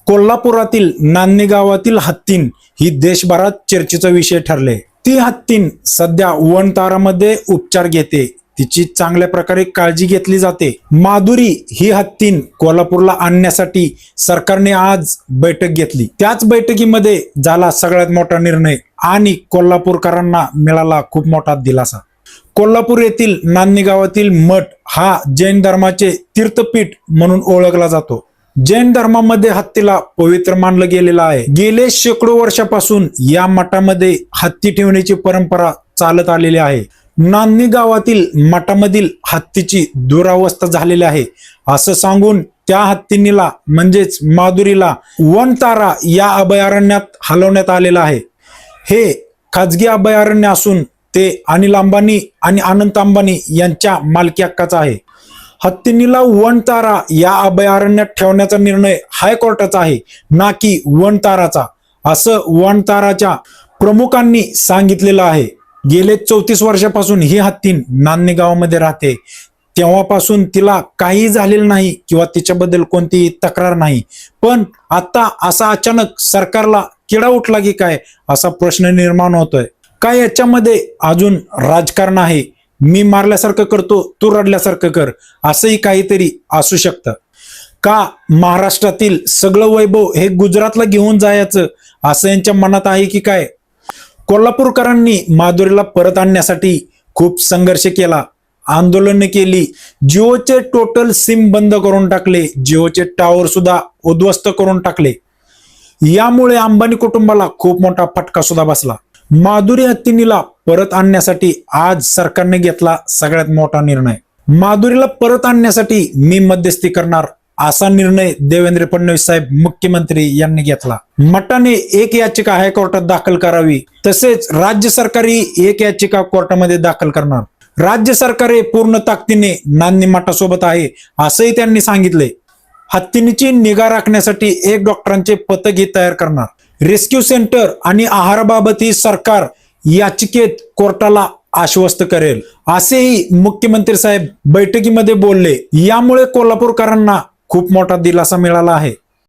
कोल्हापुरातील नान्नी गावातील हत्तीन ही देशभरात चर्चेचा विषय ठरले। ती हत्तीन सध्या वनतारामध्ये उपचार घेते, तिची चांगल्या प्रकारे काळजी घेतली जाते। माधुरी ही हत्तीन कोल्हापूरला आणण्यासाठी सरकारने आज बैठक घेतली। त्याच बैठकीमध्ये झाला सगळ्यात मोठा निर्णय आणि कोल्हापूरकरांना मिळाला खूप मोठा दिलासा। कोल्हापूर येथील नान्नी गावातील मठ हा जैन धर्माचे तीर्थपीठ म्हणून ओळखला जातो। जैन धर्मामध्ये हत्तीला पवित्र मानलं गेलेलं आहे। गेले शेकडो वर्षापासून या मठामध्ये हत्ती ठेवण्याची परंपरा चालत आलेली आहे। नान्नी गावातील मठामधील हत्तीची दुरावस्था झालेली आहे असं सांगून त्या हत्तीनीला म्हणजेच माधुरीला वनतारा या अभयारण्यात हलवण्यात आलेलं आहे। हे खाजगी अभयारण्य असून ते अनिल अंबानी आणि अनंत अंबानी यांच्या मालकी हक्काचा आहे। हत्तीनीला वनतारा या अभयारण्यात ठेवण्याचा निर्णय हायकोर्टाचा आहे, ना की वनताराचा, असं वनताराच्या प्रमुखांनी सांगितलेलं आहे। गेले 34 वर्षापासून ही हत्तीन नान्नी गावामध्ये राहते, तेव्हापासून तिला काही झालेलं नाही किंवा तिच्याबद्दल कोणतीही तक्रार नाही। पण आता असा अचानक सरकारला किडा उठला की काय असा प्रश्न निर्माण होतोय। काय याच्यामध्ये अजून राजकारण आहे? मी मारल्यासारखं करतो, तू रडल्यासारखं कर, असंही काहीतरी असू शकतं का? महाराष्ट्रातील सगळं वैभव हे गुजरातला घेऊन जायचं असं यांच्या मनात आहे की काय? कोल्हापूरकरांनी माधुरीला परत आणण्यासाठी खूप संघर्ष केला, आंदोलन केली, जिओचे टोटल सिम बंद करून टाकले, जिओचे टावर सुद्धा उद्ध्वस्त करून टाकले। यामुळे अंबानी कुटुंबाला खूप मोठा फटका सुद्धा बसला। माधुरी हत्तीनीला परत आणण्यासाठी आज सरकारने घेतला सगळ्यात मोठा निर्णय। माधुरीला परत आणण्यासाठी मी मध्यस्थी करणार असा निर्णय देवेंद्र फडणवीस साहेब मुख्यमंत्री यांनी घेतला। मठाने एक याचिका हायकोर्टात दाखल करावी, तसेच राज्य सरकारही एक याचिका कोर्टामध्ये दाखल करणार। राज्य सरकार हे पूर्ण ताकदीने नान्नी मठासोबत आहे असंही त्यांनी सांगितले। हत्तीनीची निगा राखण्यासाठी एक डॉक्टरांचे पथकही तयार करणार। रेस्क्यू सेंटर आणि आहाराबाबतही सरकार याचिकेत कोर्टाला आश्वस्त करेल असेही मुख्यमंत्री साहेब बैठकीमध्ये बोलले। यामुळे कोल्हापूरकरांना खूप मोठा दिलासा मिळाला आहे।